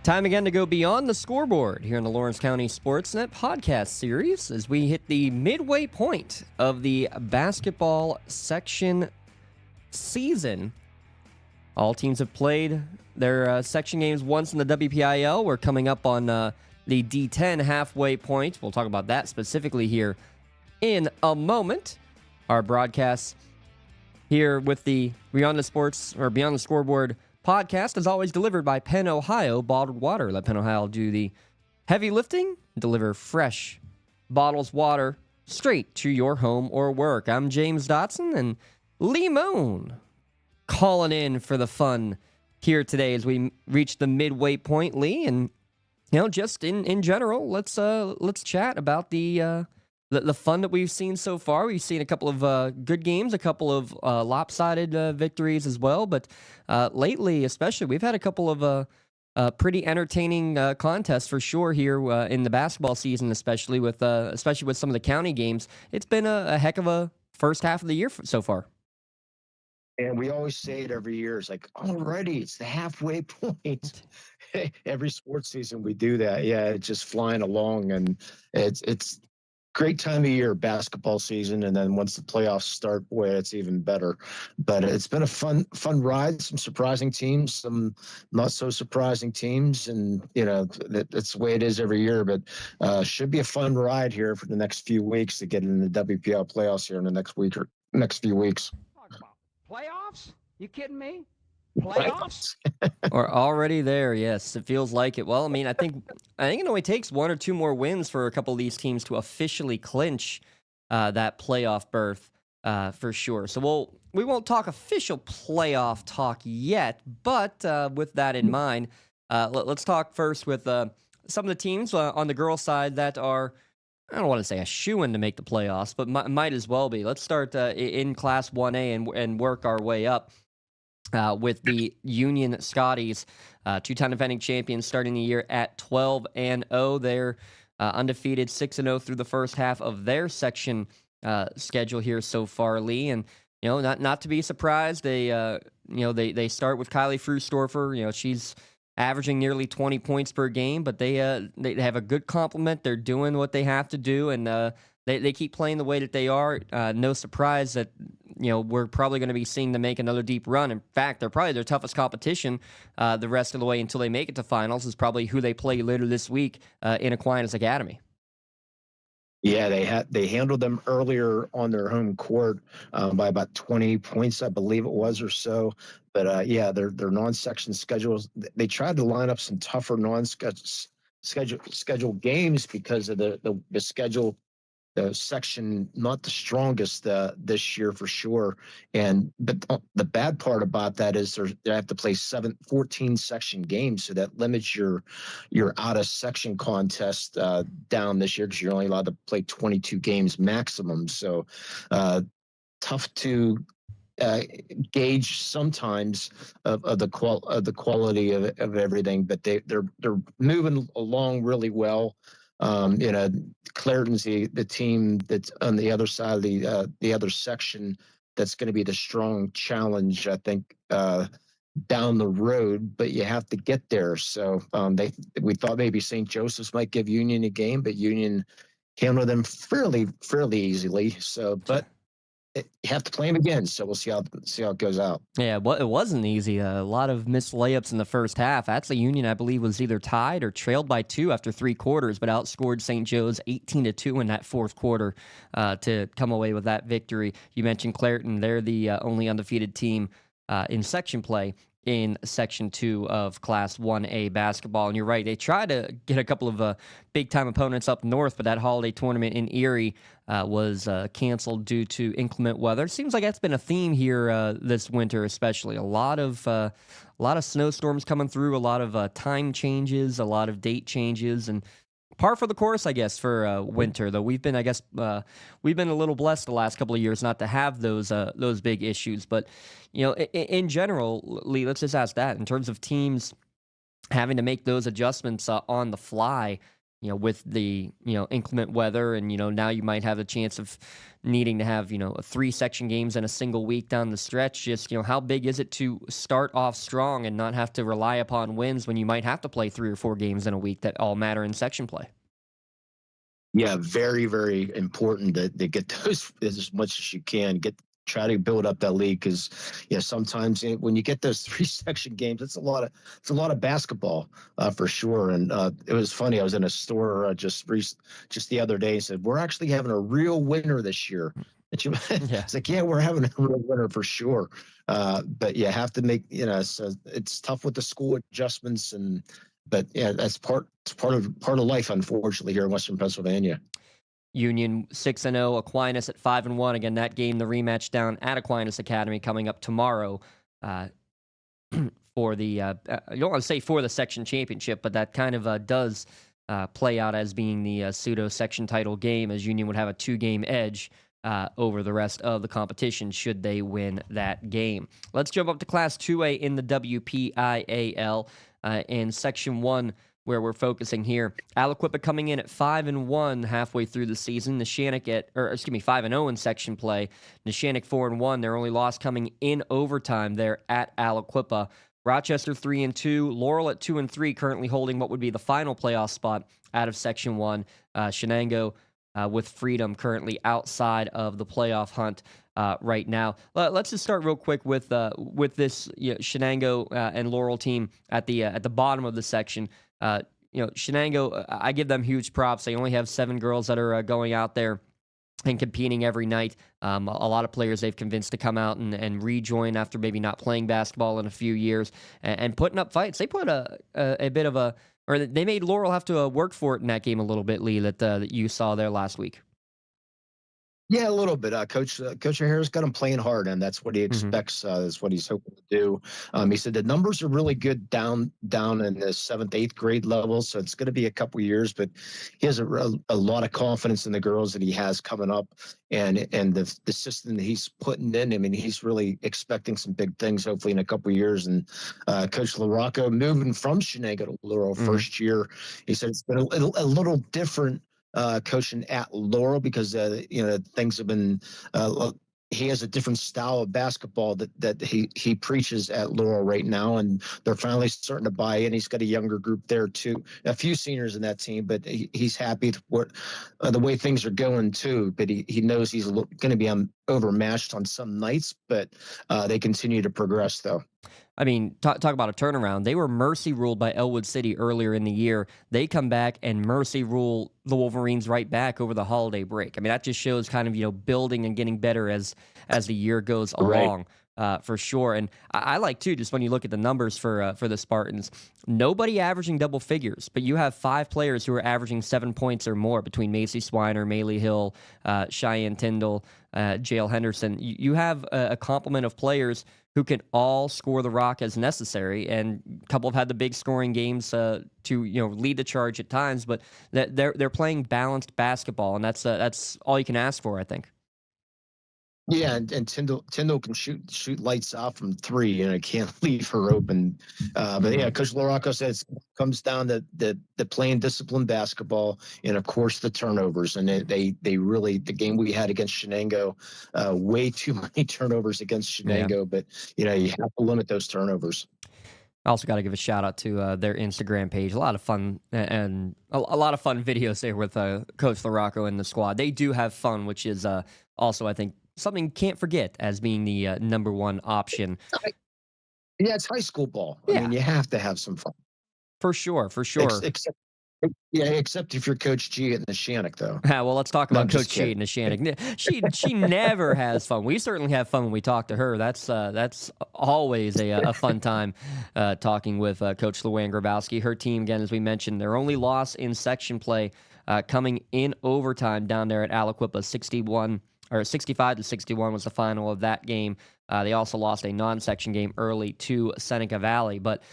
Time again to go beyond the scoreboard here in the Lawrence County SportsNet podcast series as we hit the midway point of the basketball section season. All teams have played their section games once in the WPIL. We're coming up on the D10 halfway point. We'll talk about that specifically here in a moment. Our broadcasts here with the Beyond the Scoreboard podcast is always delivered by Penn Ohio Bottled Water. Let Penn Ohio do the heavy lifting, deliver fresh bottles water straight to your home or work. I'm James Dotson, and Lee Moan calling in for the fun here today as we reach the midway point, Lee. And just in general, let's chat about the fun that we've seen so far. We've seen a couple of good games, a couple of lopsided victories as well. But lately, especially, we've had a couple of pretty entertaining contests for sure here in the basketball season, especially with some of the county games. It's been a heck of a first half of the year so far. And we always say it every year. It's like, already, it's the halfway point. Every sports season we do that. Yeah, it's just flying along, and it's great time of year, basketball season, and then once the playoffs start, boy, it's even better. But it's been a fun ride. Some surprising teams, some not so surprising teams, and that's the way it is every year. But should be a fun ride here for the next few weeks to get in the WPL playoffs here in the next week or next few weeks. Playoffs? You kidding me? Playoffs? We're already there. Yes, it feels like it. Well, I think it only takes one or two more wins for a couple of these teams to officially clinch that playoff berth for sure. So we won't talk official playoff talk yet, but with that in mind, let's talk first with some of the teams on the girls' side that are, I don't want to say a shoo-in to make the playoffs, but might as well be. Let's start in Class 1A and work our way up with the Union Scotties, two-time defending champions, starting the year at 12-0. They're undefeated, 6-0 through the first half of their section schedule here so far, Lee. And not to be surprised, they start with Kylie Frustorfer. She's averaging nearly 20 points per game, but they have a good complement. They're doing what they have to do, and they keep playing the way that they are. No surprise that we're probably going to be seeing them make another deep run. In fact, they're probably their toughest competition the rest of the way until they make it to finals is probably who they play later this week in Aquinas Academy. Yeah, they handled them earlier on their home court by about 20 points, I believe it was, or so. But their non-section schedules, they tried to line up some tougher schedule games because of the schedule. The section not the strongest this year for sure, but the bad part about that is they have to play 14 section games, so that limits your out of section contest down this year because you're only allowed to play 22 games maximum. So tough to gauge sometimes of the quality of everything, but they're moving along really well. Clareton's the team that's on the other side of the other section that's going to be the strong challenge, I think, down the road, but you have to get there. So we thought maybe St. Joseph's might give Union a game, but Union handled them fairly easily. So, but you have to play them again, so we'll see how it goes out. Yeah, well, it wasn't easy. A lot of missed layups in the first half. Actually, Union, I believe, was either tied or trailed by 2 after 3 quarters, but outscored St. Joe's 18-2 in that fourth quarter to come away with that victory. You mentioned Clareton. They're the only undefeated team in section play in Section 2 of Class 1A basketball. And you're right, they tried to get a couple of big-time opponents up north, but that holiday tournament in Erie was canceled due to inclement weather. It seems like that's been a theme here this winter, especially. A lot of snowstorms coming through, a lot of time changes, a lot of date changes, and par for the course, I guess, for winter. Though we've been a little blessed the last couple of years not to have those big issues. But in general, Lee, let's just ask that in terms of teams having to make those adjustments on the fly. with the, inclement weather and, now you might have a chance of needing to have, 3-section games in a single week down the stretch. Just, how big is it to start off strong and not have to rely upon wins when you might have to play 3 or 4 games in a week that all matter in section play? Yeah, very, very important to get those as much as you can. Try to build up that league because, sometimes when you get those 3-section games, it's a lot of basketball for sure. And it was funny. I was in a store just the other day and said, "We're actually having a real winner this year." And it's like, yeah, we're having a real winner for sure. But you have to make, it's tough with the school adjustments but yeah, that's part of life, unfortunately, here in Western Pennsylvania. Union 6-0, Aquinas at 5-1. Again, that game, the rematch down at Aquinas Academy, coming up tomorrow for the. I don't want to say for the section championship, but that kind of does play out as being the pseudo section title game, as Union would have a 2-game edge over the rest of the competition should they win that game. Let's jump up to Class 2A in the WPIAL in Section 1. Where we're focusing here. Aliquippa coming in at 5-1 halfway through the season. 5-0 in section play. Neshannock 4-1. Their only loss coming in overtime there at Aliquippa. Rochester 3-2. Laurel at 2-3, currently holding what would be the final playoff spot out of Section 1. Shenango with Freedom currently outside of the playoff hunt right now. Let's just start real quick with this Shenango and Laurel team at the bottom of the section. Shenango, I give them huge props. They only have 7 girls that are going out there and competing every night. A lot of players they've convinced to come out and rejoin after maybe not playing basketball in a few years and putting up fights. They put a bit of they made Laurel have to work for it in that game a little bit, Lee, that you saw there last week. Yeah, a little bit. Coach O'Hara's got him playing hard, and that's what he expects. That's what he's hoping to do. He said the numbers are really good down in the 7th, 8th grade level, so it's going to be a couple years, but he has a lot of confidence in the girls that he has coming up, and the system that he's putting in. I mean, he's really expecting some big things, hopefully in a couple years. And Coach LaRocco moving from Shenango to Laurel first year, he said it's been a little different. Coaching at Laurel because things have been he has a different style of basketball that he preaches at Laurel right now, and they're finally starting to buy in. He's got a younger group there too, a few seniors in that team, but he's happy with the way things are going too. But he knows he's going to be overmatched on some nights, but they continue to progress though. I mean, talk about a turnaround. They were mercy ruled by Elwood City earlier in the year. They come back and mercy rule the Wolverines right back over the holiday break. I mean, that just shows kind of, building and getting better as the year goes along, for sure. And I like, too, just when you look at the numbers for the Spartans, nobody averaging double figures, but you have 5 players who are averaging 7 points or more between Macy Swiner, Maylee Hill, Cheyenne Tyndall, Jael Henderson. You have a complement of players who can all score the rock as necessary, and a couple have had the big scoring games to lead the charge at times. But they're playing balanced basketball, and that's all you can ask for, I think. Yeah, and Tyndall can shoot lights out from 3, can't leave her open. But yeah, Coach LaRocco says it comes down to the playing disciplined basketball, and of course the turnovers. And they really, the game we had against Shenango, way too many turnovers against Shenango. But you have to limit those turnovers. I also got to give a shout out to their Instagram page. A lot of fun and a lot of fun videos there with Coach LaRocco and the squad. They do have fun, which is also, I think, something you can't forget as being the number one option. Yeah, it's high school ball. Yeah. I mean, you have to have some fun. For sure. Except if you're Coach G at Neshannock, though. Well, let's talk about Coach G at Neshannock. She never has fun. We certainly have fun when we talk to her. That's always a fun time talking with Coach Luann Grabowski. Her team, again, as we mentioned, their only loss in section play coming in overtime down there at Aliquippa, 65-61 was the final of that game. They also lost a non-section game early to Seneca Valley. But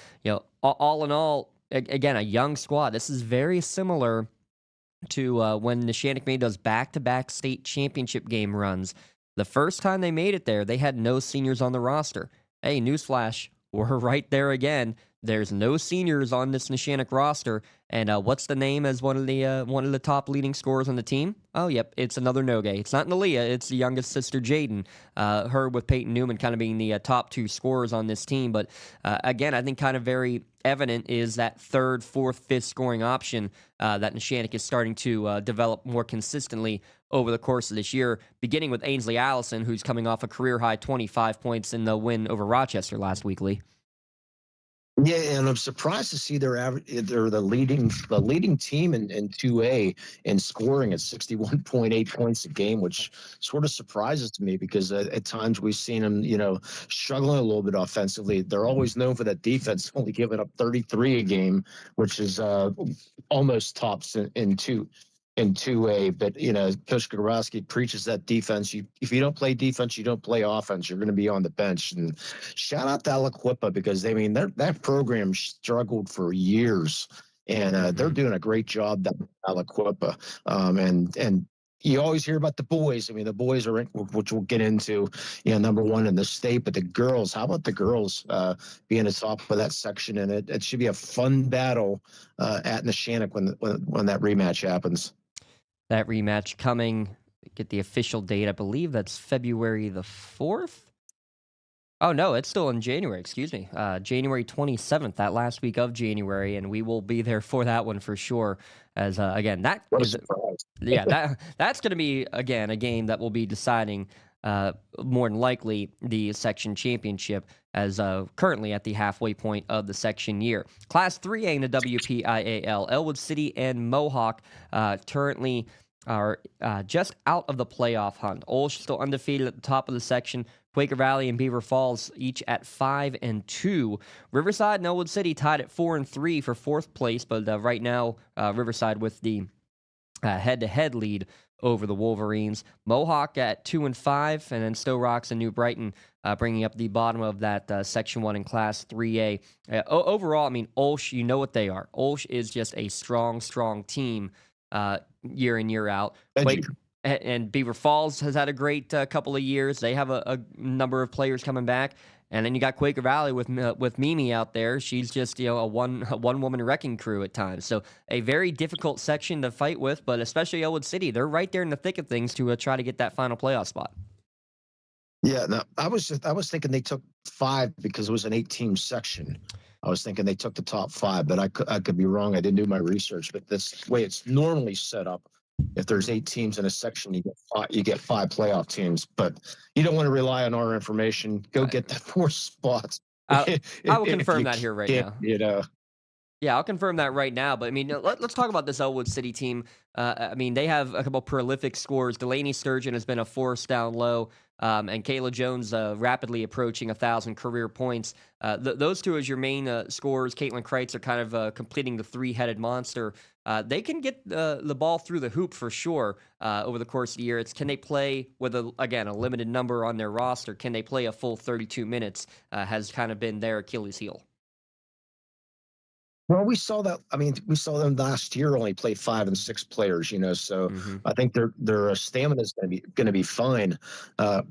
all in all, again, a young squad. This is very similar to when Neshannock made those back-to-back state championship game runs. The first time they made it there, they had no seniors on the roster. Hey, newsflash, we're right there again. There's no seniors on this Neshannock roster. And what's the name as one of the top leading scorers on the team? Oh, yep, it's another Noge. It's not Nalia, it's the youngest sister, Jaden. Her with Peyton Newman kind of being the top two scorers on this team. But again, I think kind of very evident is that third, fourth, fifth scoring option that Neshannock is starting to develop more consistently over the course of this year, beginning with Ainsley Allison, who's coming off a career-high 25 points in the win over Rochester last week, Lee. Yeah, and I'm surprised to see they're the leading team in 2A in scoring at 61.8 points a game, which sort of surprises to me because at times we've seen them, struggling a little bit offensively. They're always known for that defense, only giving up 33 a game, which is almost tops in 2A. But Coach Grabowski preaches that defense. If you don't play defense, you don't play offense. You're going to be on the bench. And shout out to Aliquippa because that program struggled for years, and they're doing a great job down at Aliquippa. And you always hear about the boys. The boys are, which we'll get into, number one in the state. But the girls, how about the girls being the top of that section? And it should be a fun battle at Neshannock when that rematch happens. That rematch coming, get the official date. I believe that's February the 4th. Oh, no, it's still in January. Excuse me. January 27th, that last week of January. And we will be there for that one for sure. As again, that's going to be, again, a game that will be deciding more than likely the section championship as currently at the halfway point of the section year. Class 3A in the WPIAL, Elwood City and Mohawk currently are just out of the playoff hunt. Olsh still undefeated at the top of the section. Quaker Valley and Beaver Falls each at 5-2. Riverside and Elwood City tied at 4-3 for fourth place, but right now Riverside with the head-to-head lead over the Wolverines. Mohawk at 2-5, and then Stowe Rocks and New Brighton bringing up the bottom of that Section 1 in Class 3A. Overall, Olsh, you know what they are. Olsh is just a strong, strong team year in, year out. And Beaver Falls has had a great couple of years. They have a number of players coming back. And then you got Quaker Valley with Mimi out there. She's just a one-woman wrecking crew at times. So a very difficult section to fight with, but especially Elwood City, they're right there in the thick of things to try to get that final playoff spot. Yeah, no, I was thinking they took 5 because it was an 8-team section. I was thinking they took the top 5, but I could be wrong. I didn't do my research, but this way it's normally set up. If there's 8 teams in a section, you get 5 playoff teams. But you don't want to rely on our information. Go get that 4 spots. I will confirm that here right now. Yeah, I'll confirm that right now. But let's talk about this Elwood City team. They have a couple prolific scorers. Delaney Sturgeon has been a force down low, and Kayla Jones rapidly approaching 1,000 career points. Those two as your main scorers. Caitlin Kreitz are kind of completing the 3-headed monster. They can get the ball through the hoop for sure over the course of the year. Can they play with a limited number on their roster? Can they play a full 32 minutes? Has kind of been their Achilles heel. Well, we saw that. We saw them last year only play 5 and 6 players. So I think their stamina is going to be fine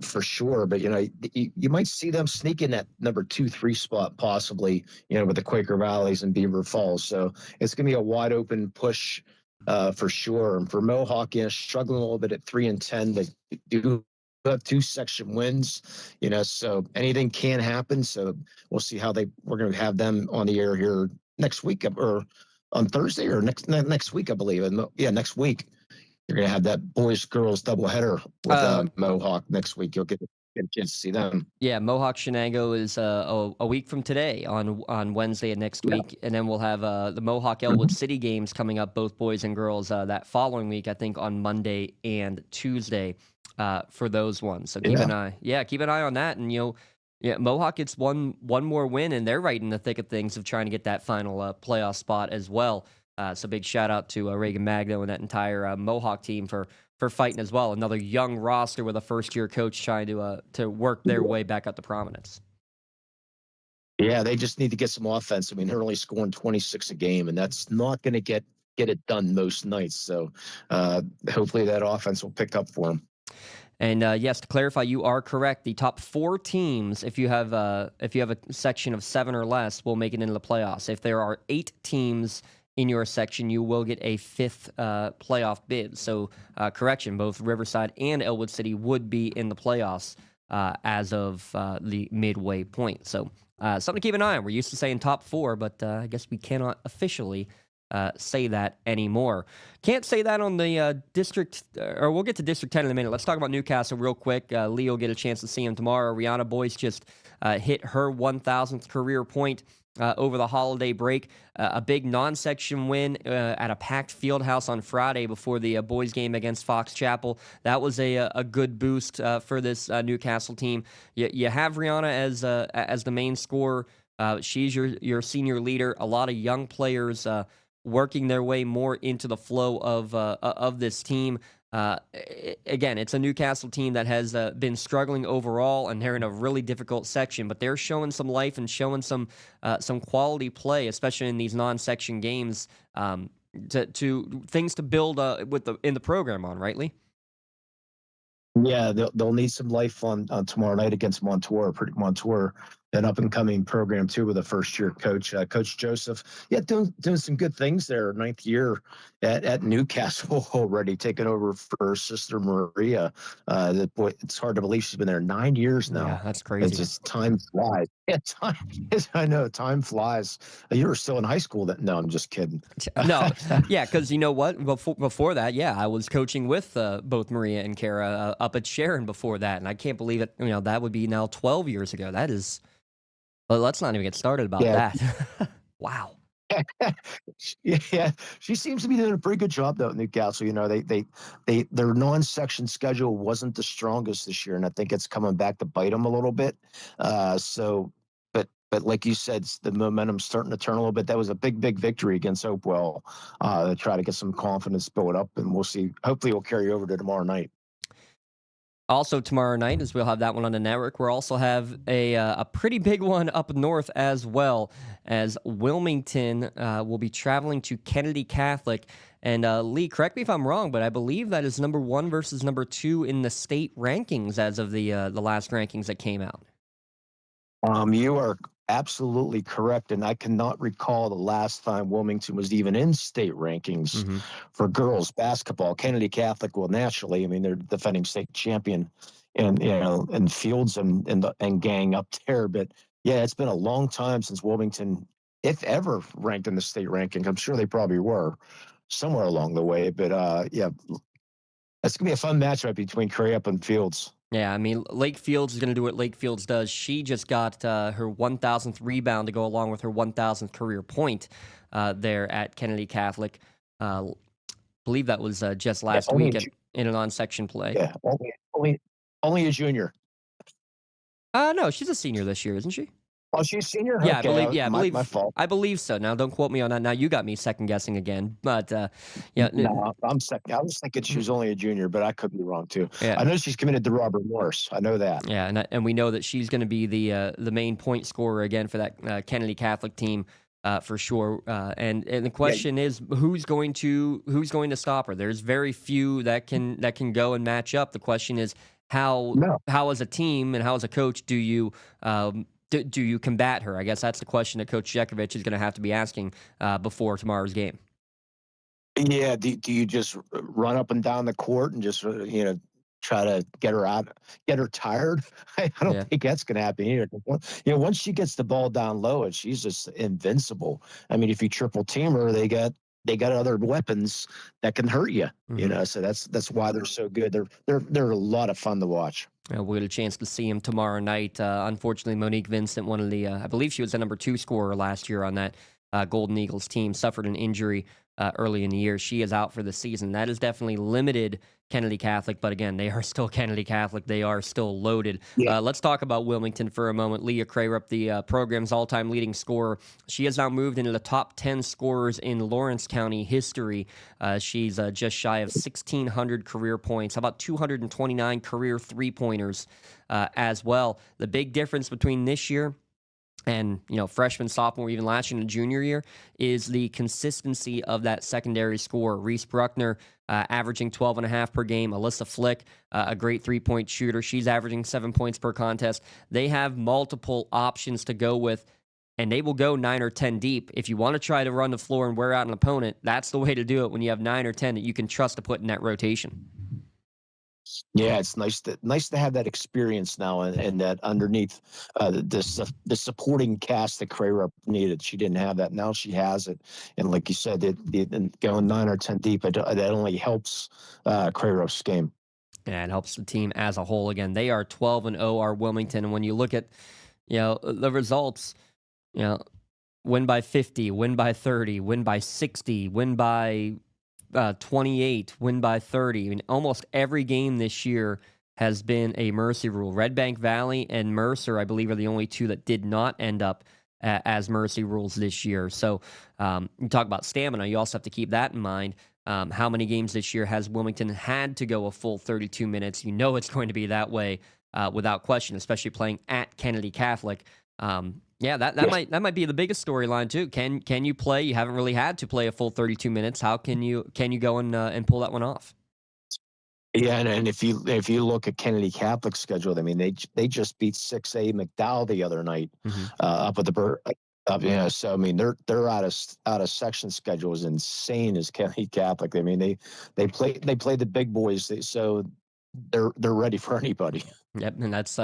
for sure. But you might see them sneak in that number 2-3 spot possibly. With the Quaker Valleys and Beaver Falls. So it's going to be a wide open push for sure. And for Mohawk, struggling a little bit at 3-10. They do have 2 section wins. So anything can happen. So we'll see how we're going to have them on the air here next week or on Thursday or next week, I believe. And next week you're going to have that boys-girls doubleheader with Mohawk next week. You'll get a chance to see them. Yeah, Mohawk Shenango is a week from today on Wednesday of next week. And then we'll have the Mohawk Elwood City games coming up, both boys and girls, that following week, I think on Monday and Tuesday for those ones. So keep an eye on that. And, Mohawk gets one more win, and they're right in the thick of things of trying to get that final playoff spot as well. So big shout out to Reagan Magno and that entire Mohawk team for fighting as well. Another young roster with a first-year coach trying to work their way back up to prominence. Yeah, they just need to get some offense. They're only scoring 26 a game, and that's not going to get it done most nights. So hopefully that offense will pick up for them. And yes, to clarify, you are correct. The top 4 teams, if you have a section of 7 or less, will make it into the playoffs. If there are 8 teams in your section, you will get a 5th playoff bid. So, correction, both Riverside and Elwood City would be in the playoffs as of the midway point. So, something to keep an eye on. We're used to saying top 4, but I guess we cannot officially say that anymore. Can't say that on the district, or we'll get to District 10 in a minute. Let's talk about Newcastle real quick. Lee will get a chance to see him tomorrow. Rihanna Boyce just hit her 1,000th career point over the holiday break. A big non-section win at a packed field house on Friday before the boys game against Fox Chapel. That was a good boost for this Newcastle team. You have Rihanna as the main scorer. She's your senior leader. A lot of young players working their way more into the flow of this team. Again, it's a Newcastle team that has been struggling overall, and they're in a really difficult section, but they're showing some life and showing some quality play, especially in these non-section games, to things to build in the program on, right, Lee? Yeah, they'll need some life on tomorrow night against Montour. Montour, an up and coming program too, with a first year coach, Coach Joseph. Yeah, doing some good things there. 9th year at Newcastle already, taking over for sister Maria. It's hard to believe she's been there 9 years now. Yeah, that's crazy. It's just time flies. Yeah, I know time flies. You were still in high school then? No, I'm just kidding. No, yeah, because you know what? Before that, yeah, I was coaching with both Maria and Kara up at Sharon before that, and I can't believe it. That would be now 12 years ago. That is. Well, let's not even get started about that. Wow. Yeah, she seems to be doing a pretty good job though at Newcastle. Their non-section schedule wasn't the strongest this year, and I think it's coming back to bite them a little bit. But like you said, the momentum's starting to turn a little bit. That was a big victory against Hopewell to try to get some confidence built up, and we'll see. Hopefully, we'll carry over to tomorrow night. Also tomorrow night, as we'll have that one on the network, we'll also have a pretty big one up north as well, as Wilmington will be traveling to Kennedy Catholic. And Lee, correct me if I'm wrong, but I believe that is number 1 versus number 2 in the state rankings as of the last rankings that came out. You are absolutely correct, and I cannot recall the last time Wilmington was even in state rankings for girls basketball. Kennedy Catholic, well, naturally, I mean, they're defending state champion, and Fields and gang up there. But yeah, it's been a long time since Wilmington, if ever, ranked in the state ranking. I'm sure they probably were somewhere along the way. But yeah, that's gonna be a fun matchup between Crayup and Fields. Yeah, I mean, Lake Fields is going to do what Lake Fields does. She just got her 1,000th rebound to go along with her 1,000th career point there at Kennedy Catholic. Believe that was just last week in a non-section play. Yeah, only a junior. No, she's a senior this year, isn't she? Oh, she's senior? Yeah, okay. I believe. My fault. I believe so. Now, don't quote me on that. Now, you got me second guessing again. But yeah, no, I'm second. I was thinking she was only a junior, but I could be wrong too. Yeah. I know she's committed to Robert Morris. I know that. Yeah, and we know that she's going to be the main point scorer again for that Kennedy Catholic team for sure. And the question is, who's going to stop her? There's very few that can go and match up. The question is how as a team and how as a coach do you combat her? I guess that's the question that Coach Jekovic is going to have to be asking before tomorrow's game. Yeah, do you just run up and down the court and just try to get her tired? I don't think that's going to happen either. Once she gets the ball down low, she's just invincible. I mean, if you triple team her, they got other weapons that can hurt you. So that's why they're so good. They're a lot of fun to watch. We'll get a chance to see him tomorrow night. Unfortunately, Monique Vincent, one of the, I believe she was the number 2 scorer last year on that Golden Eagles team, suffered an injury early in the year. She is out for the season. That has definitely limited Kennedy Catholic, but again, they are still Kennedy Catholic. They are still loaded. Yeah. Let's talk about Wilmington for a moment. Leah Crarup, the program's all-time leading scorer. She has now moved into the top 10 scorers in Lawrence County history. She's just shy of 1,600 career points. How about 229 career three-pointers as well? The big difference between this year and, freshman, sophomore, even last year and junior year, is the consistency of that secondary score. Reese Bruckner averaging 12.5 per game. Alyssa Flick, a great three-point shooter. She's averaging 7 points per contest. They have multiple options to go with, and they will go 9 or 10 deep. If you want to try to run the floor and wear out an opponent, that's the way to do it when you have 9 or 10 that you can trust to put in that rotation. Yeah, it's nice to have that experience now, and that underneath the supporting cast that Crayrup needed. She didn't have that. Now she has it, and like you said, going 9 or 10 deep, that only helps Crayrup's game. Yeah, it helps the team as a whole. Again, they are 12-0, our Wilmington, and when you look at the results, win by 50, win by 30, win by 60, win by 28, win by 30. I mean, almost every game this year has been a mercy rule. Red Bank Valley and Mercer, I believe, are the only two that did not end up as mercy rules this year. So you talk about stamina. You also have to keep that in mind. How many games this year has Wilmington had to go a full 32 minutes? You know it's going to be that way without question, especially playing at Kennedy Catholic. That might be the biggest storyline too. Can you play? You haven't really had to play a full 32 minutes. How can you go and pull that one off? Yeah, and if you look at Kennedy Catholic's schedule, I mean they just beat 6A McDowell the other night up at the Bur. So I mean they're out of section schedule is insane as Kennedy Catholic. I mean they play the big boys, so they're ready for anybody. Yep, and that's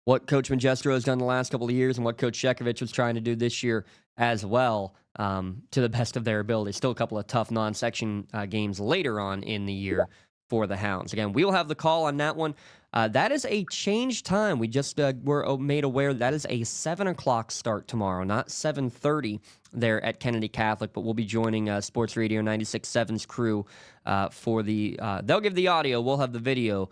what Coach Magestro has done the last couple of years and what Coach Shekovich was trying to do this year as well, to the best of their ability. Still a couple of tough non-section games later on in the year for the Hounds. Again, we'll have the call on that one. That is a changed time. We just were made aware that is a 7 o'clock start tomorrow, not 7:30 there at Kennedy Catholic, but we'll be joining Sports Radio 96.7's crew for the they'll give the audio, we'll have the video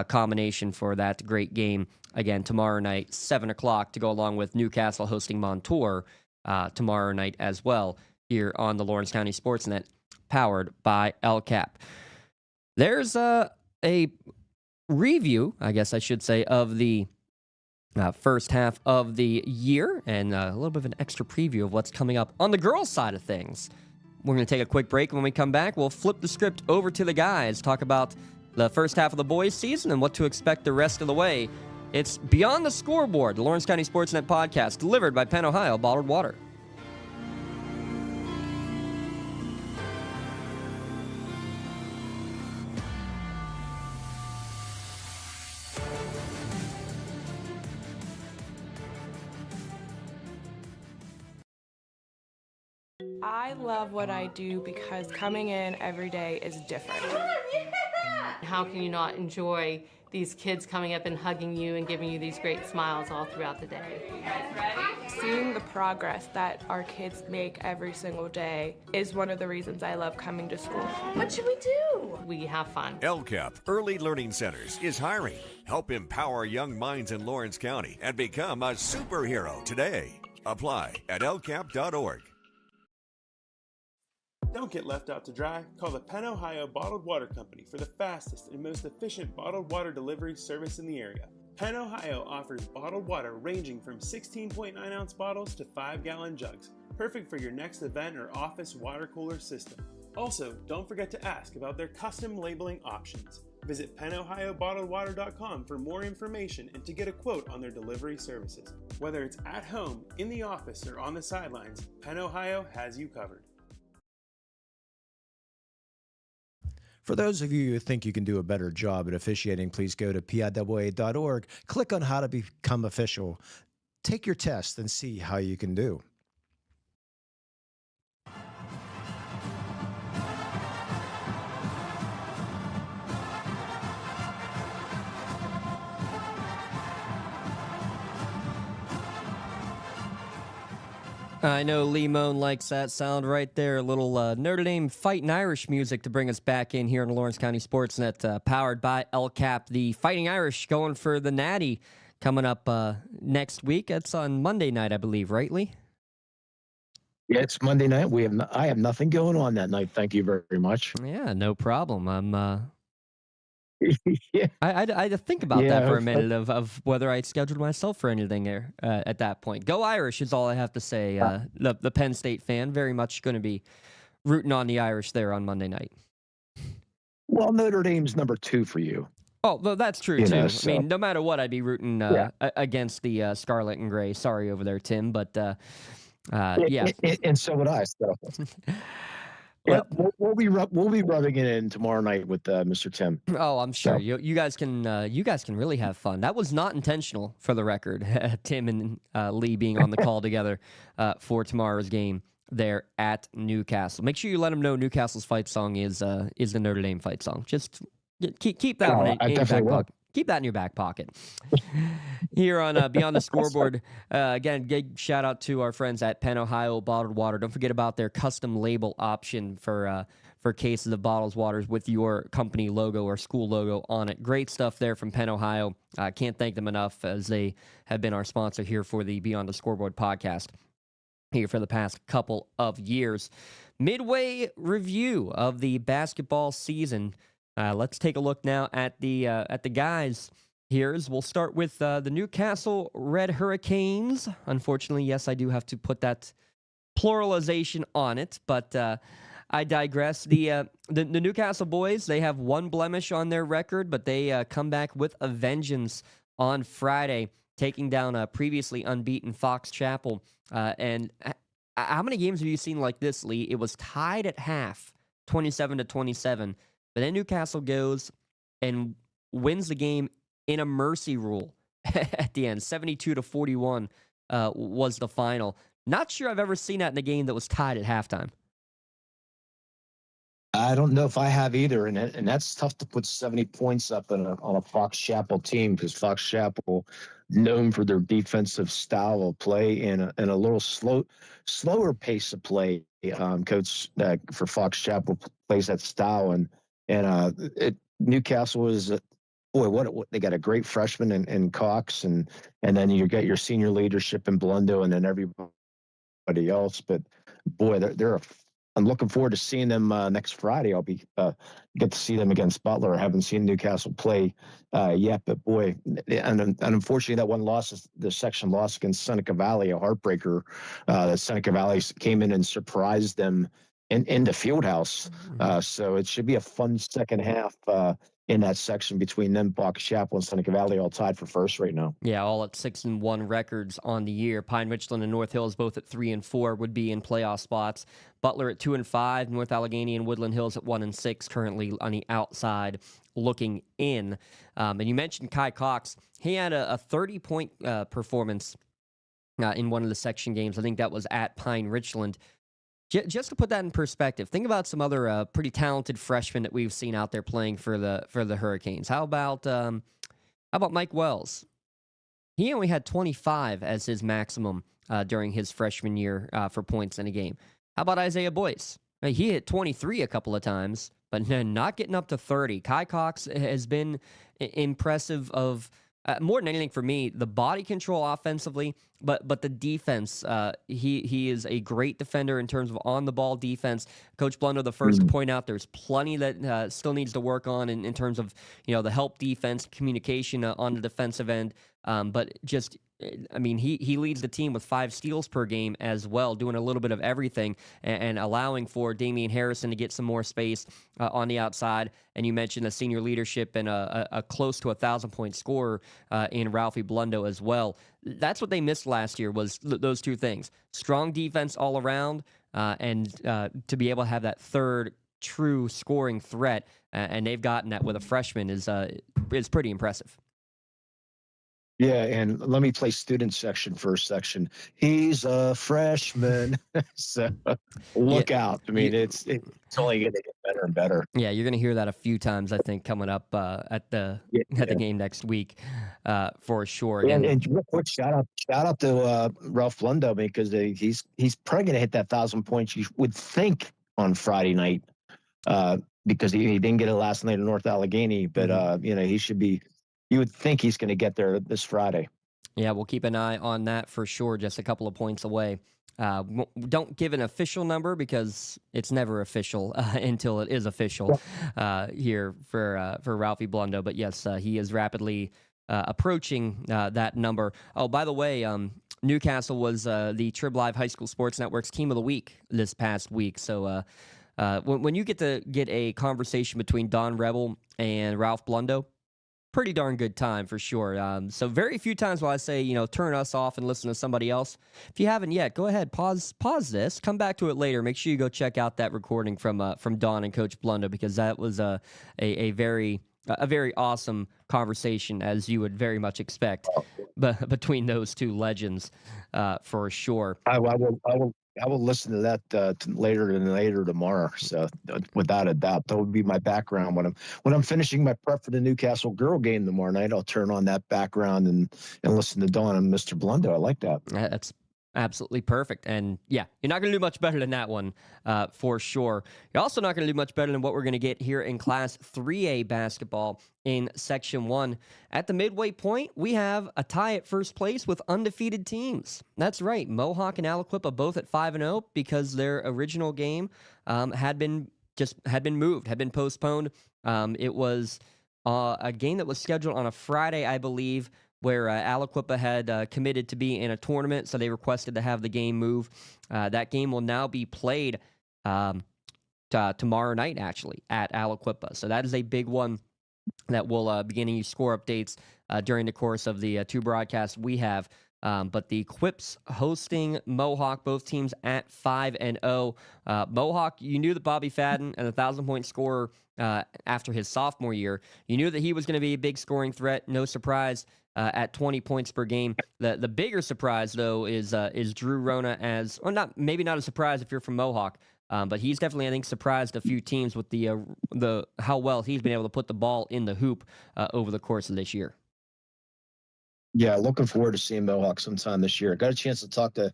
combination for that great game. Again, tomorrow night, 7 o'clock, to go along with Newcastle hosting Montour tomorrow night as well, here on the Lawrence County SportsNet, powered by LCAP. There's a review, I guess I should say, of the first half of the year, and a little bit of an extra preview of what's coming up on the girls' side of things. We're going to take a quick break. When we come back, we'll flip the script over to the guys, talk about the first half of the boys' season and what to expect the rest of the way. It's Beyond the Scoreboard, the Lawrence County SportsNet podcast, delivered by Penn Ohio Bottled Water. I love what I do because coming in every day is different. How can you not enjoy these kids coming up and hugging you and giving you these great smiles all throughout the day? You guys ready? Seeing the progress that our kids make every single day is one of the reasons I love coming to school. What should we do? We have fun. LCAP Early Learning Centers is hiring. Help empower young minds in Lawrence County and become a superhero today. Apply at lcap.org. Don't get left out to dry. Call the Penn Ohio Bottled Water Company for the fastest and most efficient bottled water delivery service in the area. Penn Ohio offers bottled water ranging from 16.9-ounce bottles to 5-gallon jugs, perfect for your next event or office water cooler system. Also, don't forget to ask about their custom labeling options. Visit PennOhioBottledWater.com for more information and to get a quote on their delivery services. Whether it's at home, in the office, or on the sidelines, Penn Ohio has you covered. For those of you who think you can do a better job at officiating, please go to PIAA.org, click on how to become official, take your test, and see how you can do. I know Lee Moan likes that sound right there. A little Notre Dame Fighting Irish music to bring us back in here on the Lawrence County SportsNet, powered by LCAP. The Fighting Irish going for the Natty coming up next week. It's on Monday night, I believe, right, Lee? Yeah, it's Monday night. I have nothing going on that night. Thank you very much. Yeah, no problem. I'm Yeah. I had to think about that Yeah. for a minute of whether I scheduled myself for anything there at that point. Go Irish is all I have to say. The Penn State fan, very much going to be rooting on the Irish there on Monday night. Well, Notre Dame's number 2 for you. Oh, well, that's true You know, too. so- I mean, no matter what, I'd be rooting against the Scarlet and Gray. Sorry over there, Tim, but yeah. And so would I. So. Yeah, we'll be rubbing it in tomorrow night with Mr. Tim. Oh, I'm sure So- you guys can really have fun. That was not intentional, for the record. Tim and Lee being on the call together for tomorrow's game there at Newcastle. Make sure you let them know Newcastle's fight song is the Notre Dame fight song. Just keep that one I in your back definitely will. pocket. Keep that in your back pocket. Here on Beyond the Scoreboard, again, big shout out to our friends at Penn Ohio Bottled Water. Don't forget about their custom label option for cases of bottles waters with your company logo or school logo on it. Great stuff there from Penn Ohio. Can't thank them enough, as they have been our sponsor here for the Beyond the Scoreboard podcast here for the past couple of years. Midway review of the basketball season. Let's take a look now at the guys. We'll start with the Newcastle Red Hurricanes. Unfortunately, yes, I do have to put that pluralization on it, but I digress. The Newcastle boys, they have one blemish on their record, but they come back with a vengeance on Friday, taking down a previously unbeaten Fox Chapel. And how many games have you seen like this, Lee? It was tied at half, 27-27. But then Newcastle goes and wins the game in a mercy rule at the end. 72-41 was the final. Not sure I've ever seen that in a game that was tied at halftime. I don't know if I have either, and that's tough to put 70 points up on a Fox Chapel team, because Fox Chapel, known for their defensive style of play and a little slower pace of play. Coach for Fox Chapel plays that style, and Newcastle is what they got a great freshman in Cox, and then you get your senior leadership in Blundo, and then everybody else. But boy, I'm looking forward to seeing them next Friday. I'll be get to see them against Butler. I haven't seen Newcastle play yet, but boy, and unfortunately that one loss, the section loss against Seneca Valley, a heartbreaker. That Seneca Valley came in and surprised them in the field house. So it should be a fun second half in that section between them, Fox Chapel and Seneca Valley, all tied for first right now. Yeah, all at 6-1 records on the year. Pine Richland and North Hills both at 3-4 would be in playoff spots. Butler at 2-5, North Allegheny and Woodland Hills at 1-6, currently on the outside looking in. And you mentioned Kai Cox. He had a 30-point performance in one of the section games. I think that was at Pine Richland. Just to put that in perspective, think about some other pretty talented freshmen that we've seen out there playing for the Hurricanes. How about Mike Wells? He only had 25 as his maximum during his freshman year for points in a game. How about Isaiah Boyce? He hit 23 a couple of times, but not getting up to 30. Kai Cox has been impressive of more than anything for me, the body control offensively, but the defense. He is a great defender in terms of on the ball defense. Coach Blundo, the first to point out, there's plenty that still needs to work on in terms of the help defense, communication on the defensive end. But just, I mean, he leads the team with 5 steals per game as well, doing a little bit of everything and allowing for Damian Harrison to get some more space on the outside. And you mentioned the senior leadership and a close to 1,000-point scorer in Ralphie Blundo as well. That's what they missed last year, was those two things: strong defense all around, and to be able to have that third true scoring threat. And they've gotten that with a freshman is pretty impressive. Yeah, and let me play student section first section. He's a freshman, so look out. I mean, it's only going to get better and better. Yeah, you're going to hear that a few times, I think, coming up at the game next week, for sure. And real quick, shout out to Ralph Blundo, because he's probably going to hit that 1,000 points, you would think, on Friday night, because he didn't get it last night in North Allegheny, but he should be. You would think he's going to get there this Friday. Yeah, we'll keep an eye on that for sure. Just a couple of points away. Don't give an official number because it's never official until it is official here for Ralphie Blundo. But yes, he is rapidly approaching that number. Oh, by the way, Newcastle was the Trib Live High School Sports Network's Team of the Week this past week. So when you get to get a conversation between Don Rebel and Ralph Blundo, pretty darn good time for sure. So very few times will I say, turn us off and listen to somebody else. If you haven't yet, go ahead, pause this, come back to it later. Make sure you go check out that recording from Don and Coach Blundo, because that was a very awesome conversation, as you would very much expect, between those two legends, for sure. I will listen to that later tomorrow. So without a doubt, that would be my background when I'm finishing my prep for the Newcastle girl game tomorrow night. I'll turn on that background and listen to Dawn and Mr. Blundo. I like that. That's absolutely perfect. And yeah, you're not going to do much better than that one, for sure. You're also not going to do much better than what we're going to get here in Class 3A basketball in Section 1. At the midway point, we have a tie at first place with undefeated teams. That's right. Mohawk and Aliquippa both at 5-0 because their original game had been moved, had been postponed. It was a game that was scheduled on a Friday, I believe, where Aliquippa had committed to be in a tournament, so they requested to have the game move. That game will now be played tomorrow night, actually, at Aliquippa. So that is a big one that will be getting you score updates during the course of the two broadcasts we have. But the Quips hosting Mohawk, both teams at 5-0. Mohawk, you knew that Bobby Fadden, an 1,000-point scorer after his sophomore year, you knew that he was going to be a big scoring threat. No surprise. At 20 points per game. The bigger surprise, though, is Drew Rona maybe not a surprise if you're from Mohawk, but he's definitely, I think, surprised a few teams with the how well he's been able to put the ball in the hoop over the course of this year. Yeah, looking forward to seeing Mohawk sometime this year. I got a chance to talk to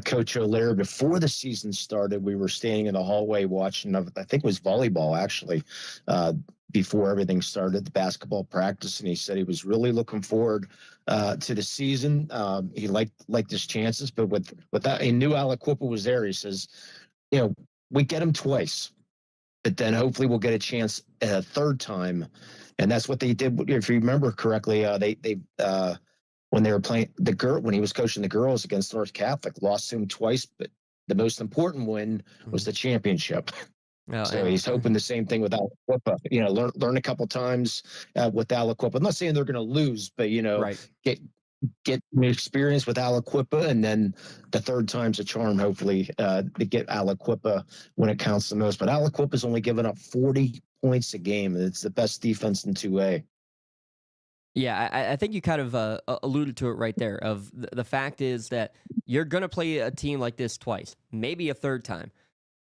Coach O'Leary before the season started. We were standing in the hallway watching, I think it was volleyball, actually, before everything started, the basketball practice, and he said he was really looking forward to the season. He liked his chances, but with that, he knew Aliquippa was there. He says, we get him twice, but then hopefully we'll get a chance a third time, and that's what they did. If you remember correctly, they when they were playing when he was coaching the girls against North Catholic, lost to him twice, but the most important win was the championship. So he's hoping the same thing with Aliquippa. Learn a couple times with Aliquippa. I'm not saying they're going to lose, but right. get experience with Aliquippa, and then the third time's a charm. Hopefully, to get Aliquippa when it counts the most. But Aliquippa's only given up 40 points a game. It's the best defense in 2A. Yeah, I think you kind of alluded to it right there. Of the fact is that you're going to play a team like this twice, maybe a third time.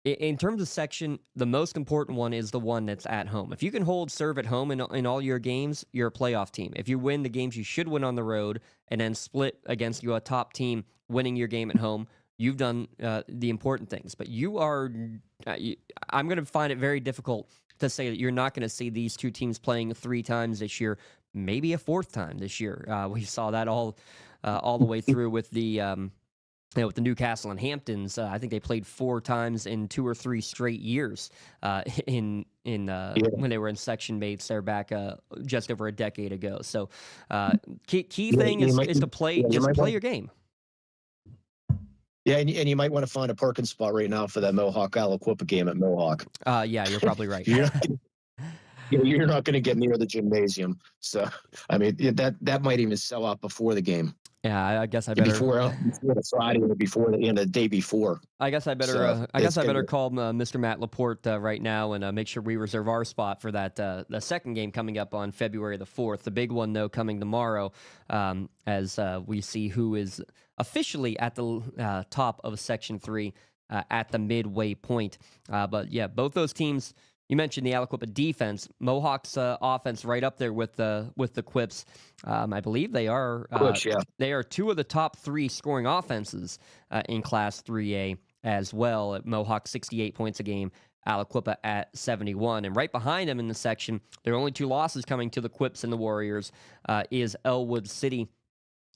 In terms of section, the most important one is the one that's at home. If you can hold serve at home in all your games, you're a playoff team. If you win the games you should win on the road and then split against a top team winning your game at home, you've done the important things. But I'm going to find it very difficult to say that you're not going to see these two teams playing 3 times this year, maybe a 4th time this year. We saw that all the way through with the with the Newcastle and Hamptons. I think they played 4 times in 2 or 3 straight years when they were in section mates there back just over a decade ago. So key thing is to play your game. Yeah, and you might want to find a parking spot right now for that Mohawk Aliquippa game at Mohawk. Yeah, you're probably right. You're not going to get near the gymnasium. So, I mean, that might even sell out before the game. Yeah, I guess I better before the Friday or before the day before. I guess I better. I better call Mr. Matt Laporte right now and make sure we reserve our spot for that the second game coming up on February the 4th. The big one though coming tomorrow, as we see who is officially at the top of Section 3 at the midway point. But yeah, both those teams. You mentioned the Aliquippa defense, Mohawk's offense, right up there with the Quips. I believe they are. They are 2 of the top 3 scoring offenses in Class 3A as well. At Mohawk, 68 points a game. Aliquippa at 71, and right behind them in the section, there are only 2 losses coming to the Quips and the Warriors. Is Elwood City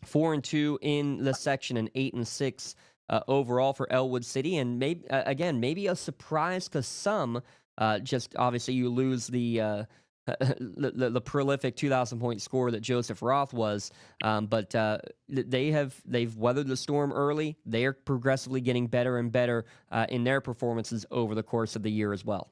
4-2 in the section and 8-6 overall for Elwood City. And maybe a surprise to some. Just obviously you lose the prolific 2,000-point scorer that Joseph Roth was, but they've weathered the storm early. They are progressively getting better and better in their performances over the course of the year as well.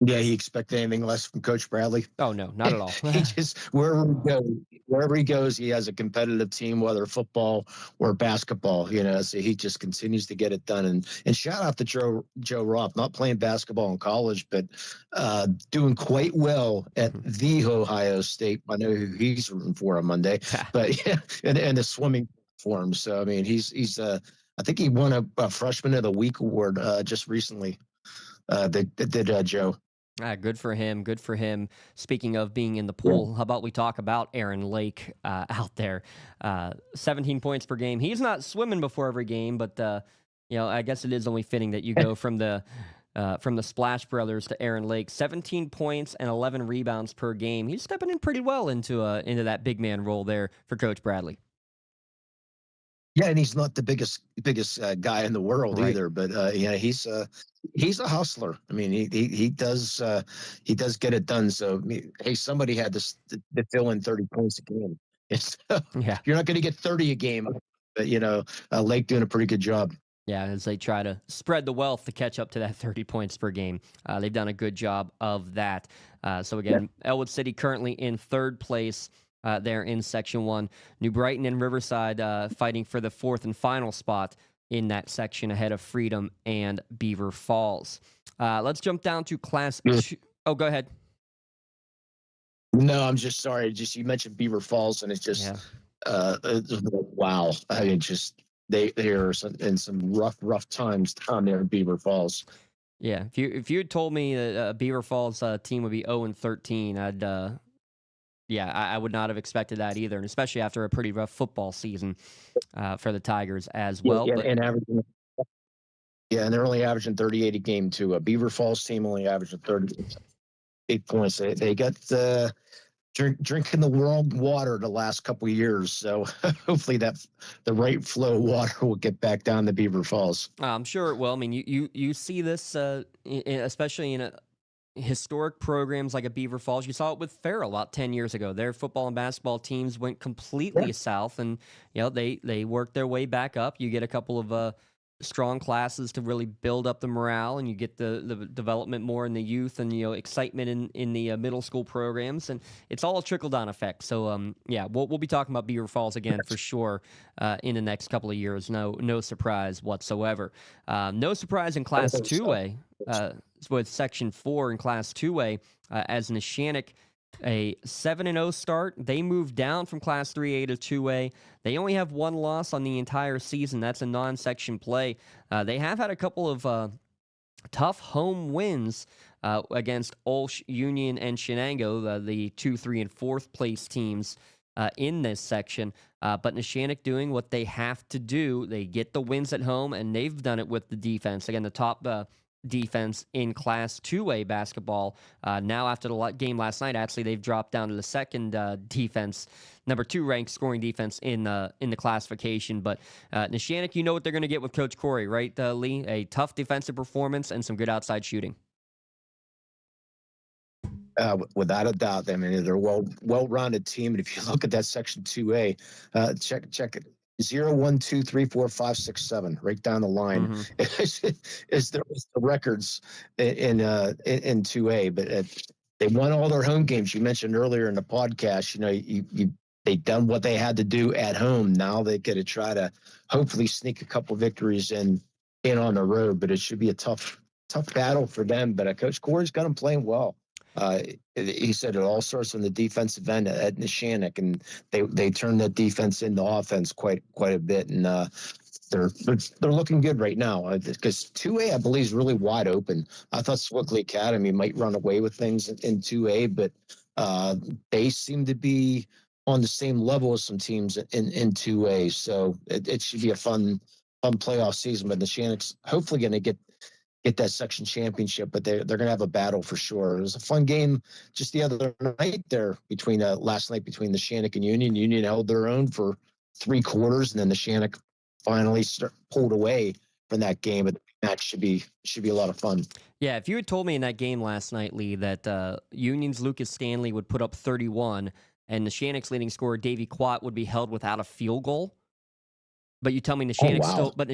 Yeah, he expect anything less from Coach Bradley? Oh no, not at all. He just wherever he goes, he has a competitive team, whether football or basketball. So he just continues to get it done. And shout out to Joe Roth, not playing basketball in college, but doing quite well at the Ohio State. I know who he's rooting for on Monday, but yeah, and the swimming for him. So I mean, he's I think he won a Freshman of the Week award just recently. Did Joe? Good for him. Good for him. Speaking of being in the pool, how about we talk about Aaron Lake out there? 17 points per game. He's not swimming before every game, but I guess it is only fitting that you go from the Splash Brothers to Aaron Lake. 17 points and 11 rebounds per game. He's stepping in pretty well into that big man role there for Coach Bradley. Yeah, and he's not the biggest guy in the world either, but he's a hustler. I mean, he does get it done. So hey, somebody had to fill in 30 points a game. You're not going to get 30 a game, but Lake doing a pretty good job. Yeah, as they try to spread the wealth to catch up to that 30 points per game. They've done a good job of that. So again, Elwood City currently in third place. There in Section 1. New Brighton and Riverside fighting for the fourth and final spot in that section ahead of Freedom and Beaver Falls. Let's jump down to Class 2. Oh, go ahead. No, I'm just sorry. You mentioned Beaver Falls, and it's just, wow. I mean, they are in some rough times down there in Beaver Falls. Yeah, if you had told me that Beaver Falls team would be 0-13, I would not have expected that either, and especially after a pretty rough football season for the Tigers as well. And they're only averaging 38 a game too. A Beaver Falls team only averaging 38 points. They got drinking the world water the last couple of years, so hopefully the right flow of water will get back down to Beaver Falls. I'm sure it will. I mean, you see this especially in historic programs like a Beaver Falls. You saw it with Farrell about 10 years ago. Their football and basketball teams went completely south, and they worked their way back up. You get a couple of strong classes to really build up the morale, and you get the development more in the youth and excitement in the middle school programs, and it's all a trickle-down effect. So we'll be talking about Beaver Falls again for sure in the next couple of years. No surprise whatsoever. No surprise in Class 2A. With Section 4 in Class 2A, as Neshannock, a 7-0 start. They moved down from Class 3A to 2A. They only have one loss on the entire season. That's a non-section play. They have had a couple of tough home wins against Ulsh, Union, and Shenango, the 2, 3, and 4th place teams in this section. But Neshannock doing what they have to do. They get the wins at home, and they've done it with the defense. Again, the top defense in Class 2A basketball. Now, after the game last night, actually, they've dropped down to the second defense, number 2 ranked scoring defense in the classification. But Neshannock, you know what they're going to get with Coach Corey, right, Lee? A tough defensive performance and some good outside shooting. Without a doubt. I mean, they're a well-rounded team. And if you look at that Section 2A, check it. 0, 1, 2, 3, 4, 5, 6, 7, right down the line. Mm-hmm. is the records in 2A, but they won all their home games. You mentioned earlier in the podcast, they done what they had to do at home. Now they got to try to hopefully sneak a couple victories in on the road, but it should be a tough battle for them. But Coach Corey's got them playing well. He said it all starts on the defensive end at Neshannock, and they turned that defense into offense quite a bit, and they're looking good right now because 2A I believe is really wide open. I thought Swickley Academy might run away with things in 2A, but they seem to be on the same level as some teams in 2A, so it should be a fun playoff season. But Neshannock's hopefully going to get get that section championship, but they're going to have a battle for sure. It was a fun game just the other night there between last night between the Shannock and Union. Union held their own for 3 quarters, and then the Shannock finally pulled away from that game. But the match should be a lot of fun. Yeah, if you had told me in that game last night, Lee, that Union's Lucas Stanley would put up 31 and the Shannock's leading scorer Davey Quat would be held without a field goal, but you tell me the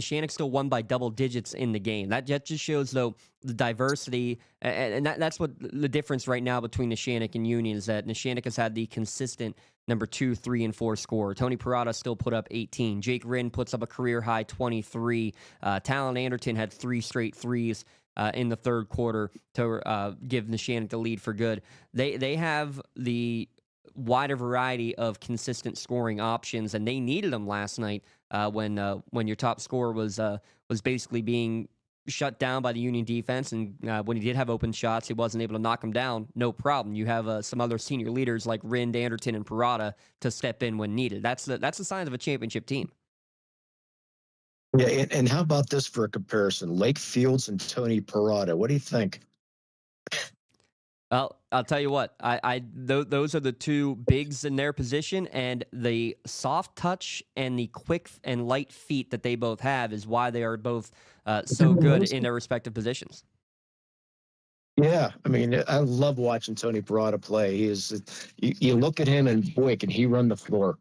Shannock still won by double digits in the game. That just shows, though, the diversity, and that's what the difference right now between the Shannock and Union is that the Shannock has had the consistent number 2, 3, and 4 scorer. Tony Parada still put up 18. Jake Rinn puts up a career-high 23. Talon Anderton had 3 straight threes in the third quarter to give the Shannock the lead for good. They have the wider variety of consistent scoring options, and they needed them last night when your top scorer was basically being shut down by the Union defense, and when he did have open shots, he wasn't able to knock them down. No problem. You have some other senior leaders like Rind, Anderton, and Parada to step in when needed. That's the signs of a championship team. Yeah, and how about this for a comparison? Lake Fields and Tony Parada. What do you think? Well, I'll tell you what. Those are the two bigs in their position, and the soft touch and the quick and light feet that they both have is why they are both so good in their respective positions. Yeah, I mean, I love watching Tony Parada play. He is. You look at him, and boy, can he run the floor?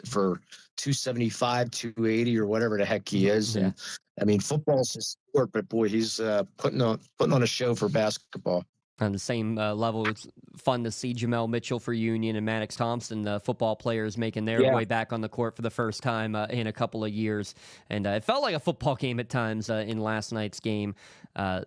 For 275, 280, or whatever the heck he is. Yeah. And I mean, football's his sport, but boy, he's putting on a show for basketball. On the same level, it's fun to see Jamel Mitchell for Union and Maddox Thompson, the football players, making their way back on the court for the first time in a couple of years. And it felt like a football game at times in last night's game.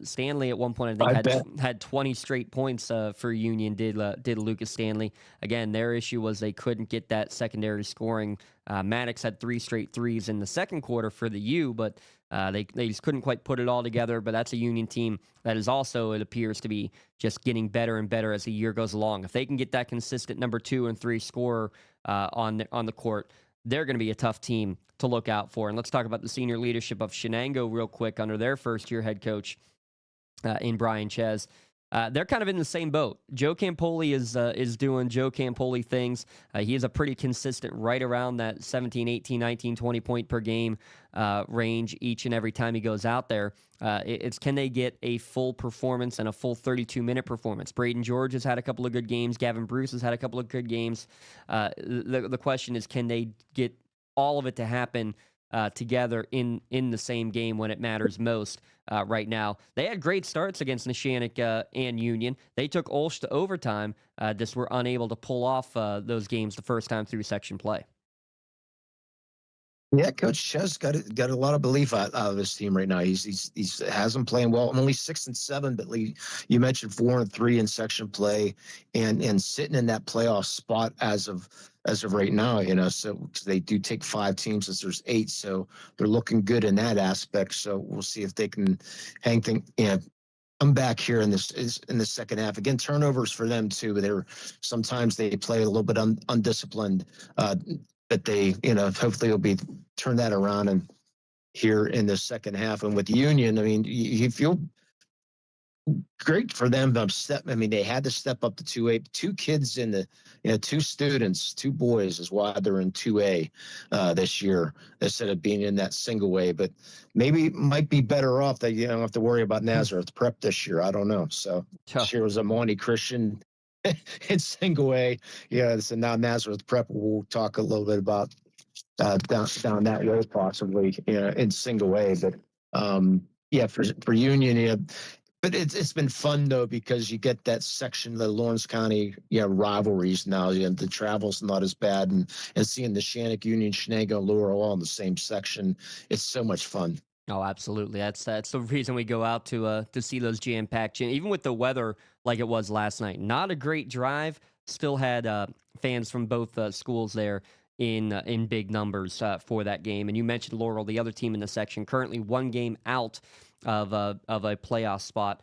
Stanley at one point, I think, had 20 straight points for Union, did Lucas Stanley. Again, their issue was they couldn't get that secondary scoring. Maddox had 3 straight threes in the second quarter for the U, but they just couldn't quite put it all together. But that's a Union team that is also, it appears to be, just getting better and better as the year goes along. If they can get that consistent number 2 and 3 scorer on the court, they're going to be a tough team to look out for. And let's talk about the senior leadership of Shenango real quick under their first-year head coach in Brian Ches. They're kind of in the same boat. Joe Campoli is doing Joe Campoli things. He is a pretty consistent right around that 17, 18, 19, 20 point per game range each and every time he goes out there. It's can they get a full performance and a full 32-minute performance? Braden George has had a couple of good games. Gavin Bruce has had a couple of good games. The question is, can they get all of it to happen together in the same game when it matters most right now? They had great starts against Neshannock and Union. They took Olsh to overtime, just were unable to pull off those games the first time through section play. Yeah, Coach Ches got a lot of belief out of his team right now. He's has them playing well. Only 6-7, but you mentioned 4-3 in section play, and sitting in that playoff spot as of right now. So they do take 5 teams since there's 8, so they're looking good in that aspect. So we'll see if they can hang things. Come back here in the second half. Again, turnovers for them too. But sometimes they play a little bit undisciplined. But they, hopefully will turn that around and here in the second half. And with Union, I mean, you feel great for them. They had to step up to 2A. 2 kids in the, 2 students, 2 boys is why they're in 2A this year instead of being in that single A. But maybe might be better off that you don't have to worry about Nazareth Prep this year. I don't know. So this year was a Monty Christian in single A. So now Nazareth Prep, we'll talk a little bit about down that road possibly in single A. But for Union, but it's been fun though because you get that section of the Lawrence County rivalries now. The travel's not as bad, and seeing the Shannock, Union, Shenango, Laurel all in the same section, it's so much fun. Oh, absolutely. That's the reason we go out to see those jam-packed. Even with the weather like it was last night, not a great drive. Still had fans from both schools there in big numbers for that game. And you mentioned Laurel, the other team in the section, currently 1 game out of a playoff spot.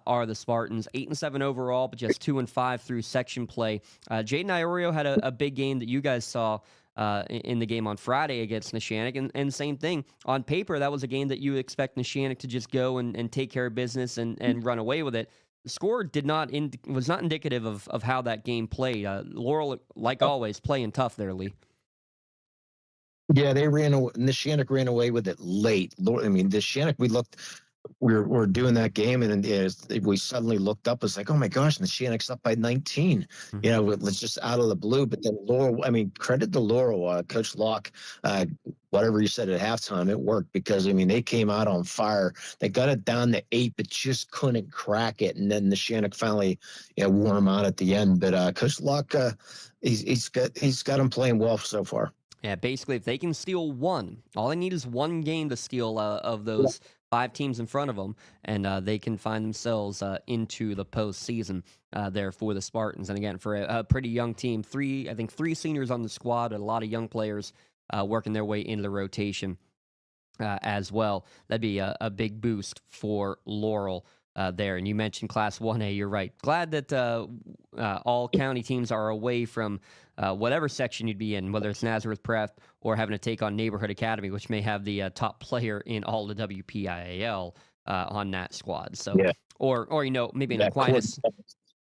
Are the Spartans 8-7 overall, but just 2-5 through section play. Jaden Iorio had a big game that you guys saw in the game on Friday against Neshannock. And same thing. On paper, that was a game that you expect Neshannock to just go and take care of business and run away with it. The score was not indicative of how that game played. Laurel, like always, playing tough there, Lee. Yeah, they ran away. Neshannock ran away with it late. I mean, Neshannock, we're doing that game, and we suddenly looked up. It's like, oh my gosh, Neshannock's up by 19. Mm-hmm. You know, it's just out of the blue. But then Laurel, I mean, credit to Laurel, Coach Locke. Whatever you said at halftime, it worked because I mean they came out on fire. They got it down to 8, but just couldn't crack it. And then Neshannock finally, wore them out at the end. But Coach Locke, he's got them playing well so far. Yeah, basically, if they can steal one, all they need is one game to steal of those 5 teams in front of them, and they can find themselves into the postseason there for the Spartans. And again, for a pretty young team, I think three seniors on the squad, and a lot of young players working their way into the rotation as well. That'd be a big boost for Laurel there. And you mentioned Class 1A, you're right. Glad that all county teams are away from whatever section you'd be in, whether it's Nazareth Prep or having to take on Neighborhood Academy, which may have the top player in all the WPIAL on that squad. So, yeah. or maybe in Aquinas.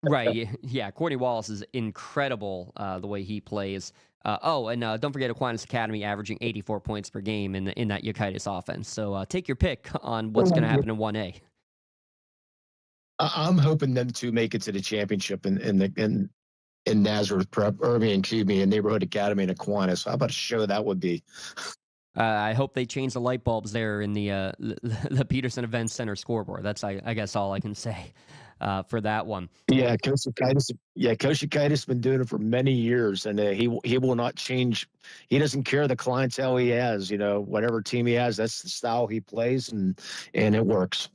Right, yeah. Courtney Wallace is incredible the way he plays. And don't forget Aquinas Academy averaging 84 points per game in that Euclides offense. So take your pick on what's going to happen in 1A. I'm hoping them to make it to the championship in Nazareth Prep, in Neighborhood Academy in Aquinas. How about a show that would be? I hope they change the light bulbs there in the Peterson Events Center scoreboard. That's I guess all I can say for that one. Yeah, Coach Akitis has been doing it for many years, and he will not change. He doesn't care the clientele he has. Whatever team he has, that's the style he plays, and it works.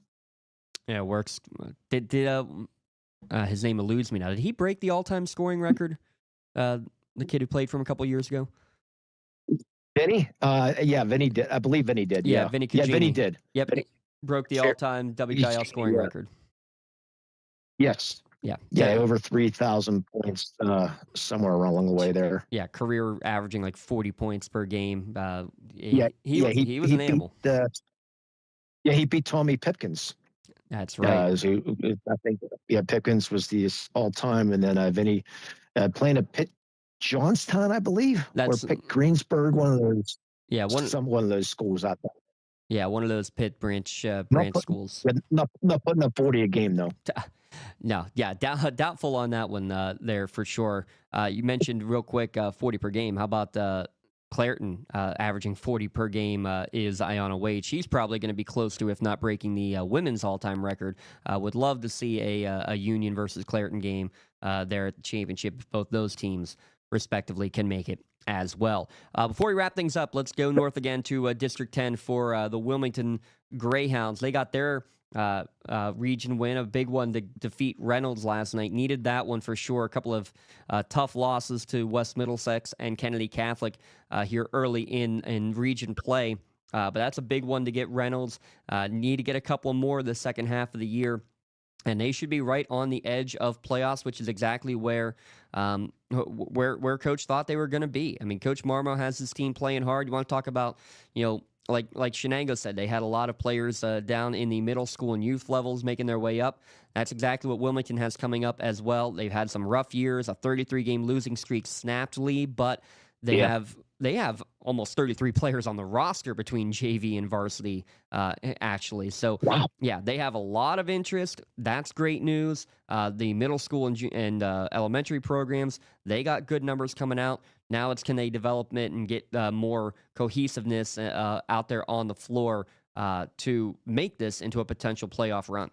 Yeah, it works. Did his name eludes me now. Did he break the all-time scoring record? The kid who played for him a couple years ago. Vinny? Yeah, Vinny did. I believe Vinny did. Yeah, Vinny Cugini. Yeah, Vinny did. Yep, Vinny broke the all-time WPIL scoring record. Yes. Yeah, over 3,000 points somewhere along the way there. Yeah, career averaging like 40 points per game. He was an animal. He beat Tommy Pipkins. That's right. I think Pipkins was the all-time, and then Vinny playing at Pitt Johnstown, I believe, or Pitt Greensburg, one of those. Yeah, one of those schools out there. Yeah, one of those Pitt branch schools. Not putting up 40 a game though. No, yeah, doubtful on that one there for sure. You mentioned real quick 40 per game. How about Clairton averaging 40 per game is Iona Wade. She's probably going to be close to, if not breaking, the women's all-time record. Would love to see a Union versus Clairton game there at the championship if both those teams, respectively, can make it as well. Before we wrap things up, let's go north again to District 10 for the Wilmington Greyhounds. They got their region win, a big one to defeat Reynolds last night. Needed that one for sure. A couple of tough losses to West Middlesex and Kennedy Catholic here early in region play. But that's a big one to get Reynolds. Need to get a couple more the second half of the year. And they should be right on the edge of playoffs, which is exactly where Coach thought they were going to be. I mean, Coach Marmo has his team playing hard. You want to talk about, like Shenango said, they had a lot of players down in the middle school and youth levels making their way up. That's exactly what Wilmington has coming up as well. They've had some rough years, a 33-game losing streak snapped, Lee, but they have almost 33 players on the roster between JV and varsity, actually. So, yeah, they have a lot of interest. That's great news. The middle school and elementary programs, they got good numbers coming out. Now it's can they develop it and get more cohesiveness out there on the floor to make this into a potential playoff run.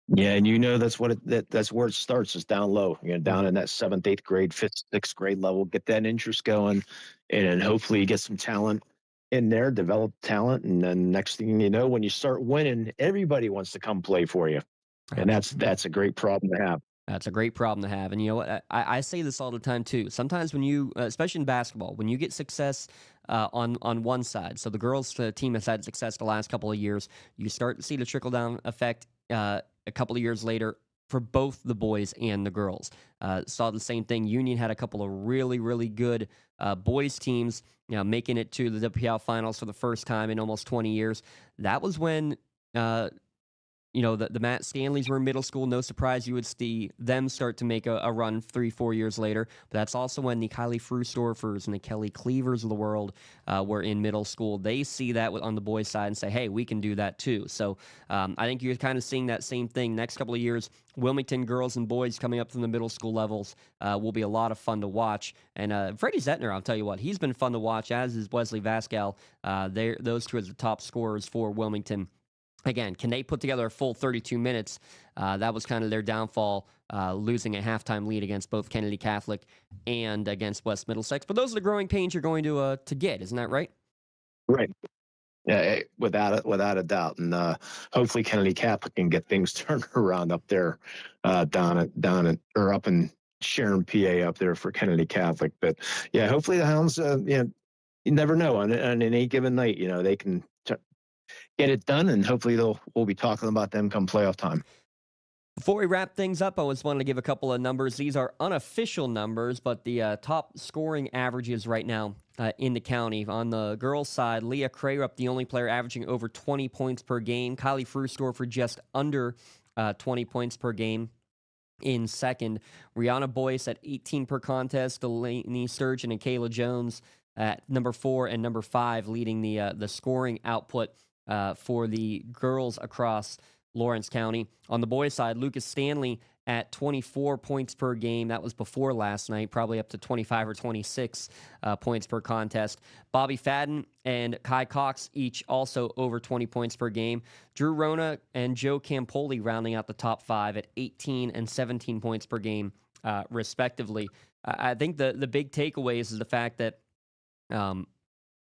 Yeah, and that's that's where it starts, is down low. Down in that 7th, 8th grade, 5th, 6th grade level. Get that interest going, and hopefully you get some talent in there, develop talent, and then next thing you know, when you start winning, everybody wants to come play for you, and that's a great problem to have. That's a great problem to have. And you know what? I say this all the time, too. Sometimes when you, especially in basketball, when you get success on one side, so the girls' team has had success the last couple of years, you start to see the trickle-down effect a couple of years later for both the boys and the girls. Saw the same thing. Union had a couple of really, really good boys teams, making it to the WPL finals for the first time in almost 20 years. That was when the Matt Stanleys were in middle school. No surprise you would see them start to make a run 3-4 years later. But that's also when the Kylie Frustorfers and the Kelly Cleavers of the world were in middle school. They see that on the boys' side and say, hey, we can do that too. So I think you're kind of seeing that same thing. Next couple of years, Wilmington girls and boys coming up from the middle school levels will be a lot of fun to watch. And Freddie Zettner, I'll tell you what, he's been fun to watch, as is Wesley Vascal. Those two are the top scorers for Wilmington. Again, can they put together a full 32 minutes? That was kind of their downfall, losing a halftime lead against both Kennedy Catholic and against West Middlesex. But those are the growing pains you're going to get, isn't that right? Right. Yeah, without a doubt. And hopefully Kennedy Catholic can get things turned around up there, up in Sharon, PA, up there for Kennedy Catholic. But yeah, hopefully the Hounds, you never know on any given night, they can get it done, and hopefully we'll be talking about them come playoff time. Before we wrap things up, I just wanted to give a couple of numbers. These are unofficial numbers, but the top scoring averages right now in the county. On the girls' side, Leah Crarup, the only player averaging over 20 points per game. Kylie Frustorfer just under 20 points per game in second. Rihanna Boyce at 18 per contest. Delaney Sturgeon and Kayla Jones at number 4 and number 5, leading the scoring output for the girls across Lawrence County. On the boys' side, Lucas Stanley at 24 points per game. That was before last night, probably up to 25 or 26 points per contest. Bobby Fadden and Kai Cox each also over 20 points per game. Drew Rona and Joe Campoli rounding out the top 5 at 18 and 17 points per game, respectively. I think the big takeaways is the fact that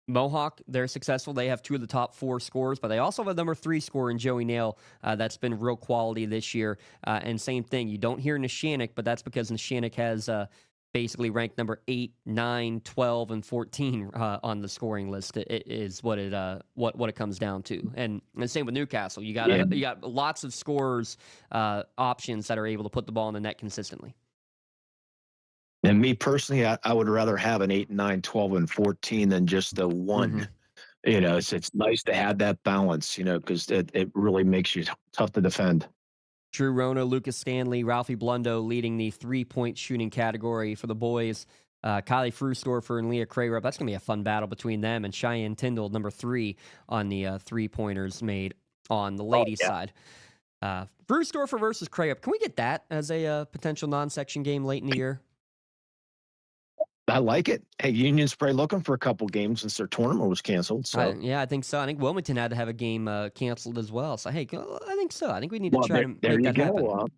Mohawk, they're successful. They have 2 of the top 4 scorers, but they also have a number 3 scorer in Joey Nail that's been real quality this year. And same thing, you don't hear Neshannock, but that's because Neshannock has basically ranked number 8, 9, 12, and 14 on the scoring list. It is what it comes down to. And the same with Newcastle. You got lots of scorers options that are able to put the ball in the net consistently. And me personally, I would rather have an 8, 9, 12, and 14 than just the one. Mm-hmm. It's nice to have that balance, because it really makes you tough to defend. Drew Rona, Lucas Stanley, Ralphie Blundo leading the 3-point shooting category for the boys. Kylie Frustorfer and Leah Crarup. That's going to be a fun battle between them. And Cheyenne Tyndall, number 3 on the 3-pointers made on the ladies' side. Frustorfer versus Crarup. Can we get that as a potential non-section game late in the year? I like it. Hey, Union's probably looking for a couple games since their tournament was canceled. So I think so. I think Wilmington had to have a game canceled as well. So hey, I think so. I think we need to try to make that happen.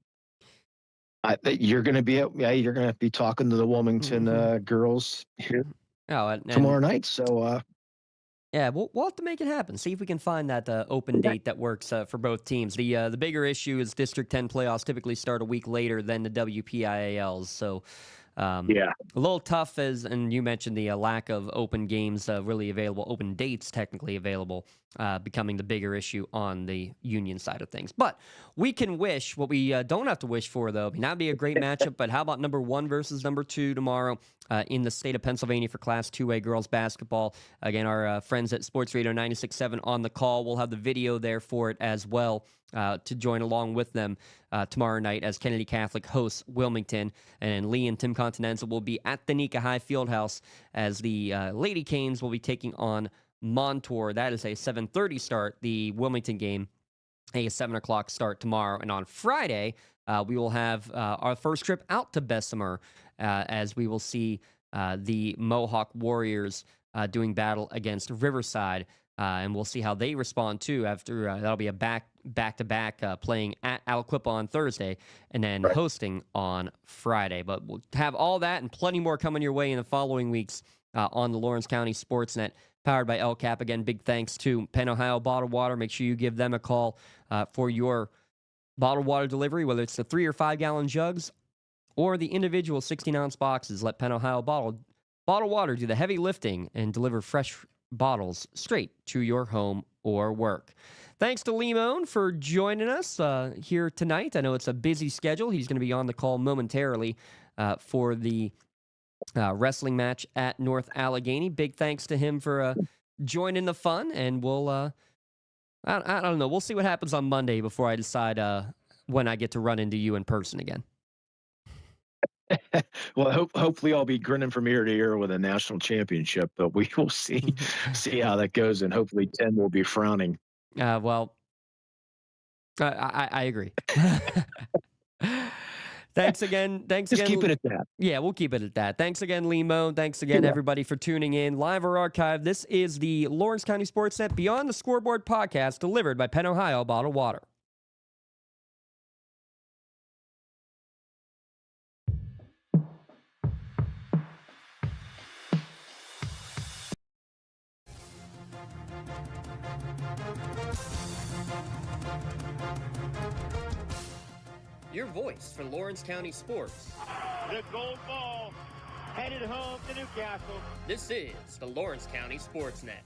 You're going to be talking to the Wilmington girls here tomorrow night. So yeah, we'll have to make it happen. See if we can find that open date that works for both teams. The bigger issue is District 10 playoffs typically start a week later than the WPIALs. So. A little tough, and you mentioned the lack of open games really available, open dates technically available, becoming the bigger issue on the Union side of things. But we can wish what we don't have to wish for, though. That would be a great matchup, but how about number 1 versus number 2 tomorrow in the state of Pennsylvania for Class 2A girls basketball? Again, our friends at Sports Radio 96.7 on the call. We'll have the video there for it as well. To join along with them tomorrow night as Kennedy Catholic hosts Wilmington. And Lee and Tim Continental will be at the Nika High Fieldhouse as the Lady Canes will be taking on Montour. That is a 7:30 start. The Wilmington game, a 7 o'clock start tomorrow. And on Friday, we will have our first trip out to Bessemer as we will see the Mohawk Warriors doing battle against Riverside. And we'll see how they respond, too, after that'll be a back-to-back playing at Aliquippa on Thursday and then hosting on Friday. But we'll have all that and plenty more coming your way in the following weeks on the Lawrence County SportsNet, powered by LCAP. Again, big thanks to Penn Ohio Bottled Water. Make sure you give them a call for your bottled water delivery, whether it's the 3 or 5 gallon jugs or the individual 16-ounce boxes. Let Penn Ohio Bottled Water do the heavy lifting and deliver fresh bottles straight to your home or work. Thanks to Limon for joining us here tonight. I know it's a busy schedule. He's going to be on the call momentarily for the wrestling match at North Allegheny. Big thanks to him for joining the fun, and we'll, I don't know, we'll see what happens on Monday before I decide when I get to run into you in person again. Well, hopefully I'll be grinning from ear to ear with a national championship, but we will see how that goes, and hopefully Tim will be frowning. Well, I agree. Thanks again. Just keep it at that. Yeah, we'll keep it at that. Thanks again, Limon. Thanks again, everybody, for tuning in. Live or archive, this is the Lawrence County SportsNet Beyond the Scoreboard podcast delivered by Penn Ohio Bottled Water. Your voice for Lawrence County sports. The gold ball headed home to Newcastle. This is the Lawrence County SportsNet.